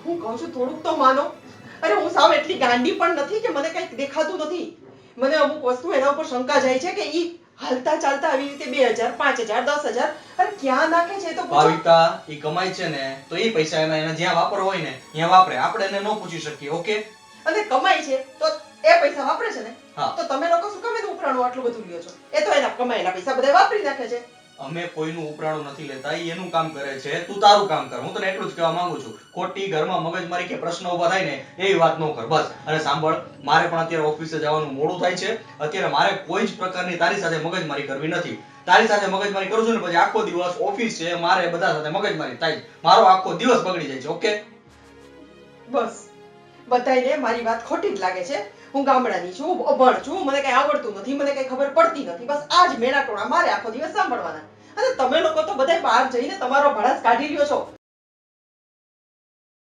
હું કહું છું થોડુંક તો માનો. અરે હું સાવ એટલી ગાંડી પણ નથી કે મને કંઈક દેખાતું નથી. મને અમુક વસ્તુ એના ઉપર શંકા જાય છે કે ઈ હાલતા ચાલતા આવી રીતે 2000 5000 10,000 અરે ક્યાં નાખે છે એ તો પૂછો. ભાવિકા ઈ કમાય છે ને તો ઈ પૈસા એને જ્યાં વાપરવા હોય ને ત્યાં વાપરે, આપણે એને ન પૂછી શકીએ. ઓકે, અને કમાય છે તો એ પૈસા વાપરે છે ને. હા. તો તમે લોકો શું કામ એનું ઉપરાણું આટલું બધું લ્યો છો? એ તો એના કમાયેલા પૈસા બધા વાપરી નાખે છે. અમે કોઈનું ઉપરાણું નથી લેતા, ઈ એનું કામ કરે છે, તું તારું કામ કર. હું તને એટલું જ કહેવા માંગુ છું, ખોટી ઘરમાં મગજમારી કે પ્રશ્ન ઊભા થાય ને એવી વાત ન કર બસ. અને સાંભળ, મારે પણ અત્યારે ઓફિસે જવાનું મોડું થાય છે. અત્યારે મારે કોઈ જ પ્રકારની તારી સાથે મગજમારી કરવી નથી. તારી સાથે મગજમારી કરું છું ને પછી આખો દિવસ ઓફિસ છે, મારે બધા સાથે મગજમારી થાય, મારો આખો દિવસ બગડી જાય છે. ઓકે, બસ બધાયને મારી વાત ખોટી જ લાગે છે. હું ગામડાની છું, અભણ છું, મને કઈ આવડતું નથી, મને કઈ ખબર પડતી નથી. બસ આ જ મેળા ટોળા મારે આખો દિવસ સાંભળવાના. અને તમે લોકો તો બધાય બહાર જઈને તમારો ભડાસ કાઢી લ્યો છો.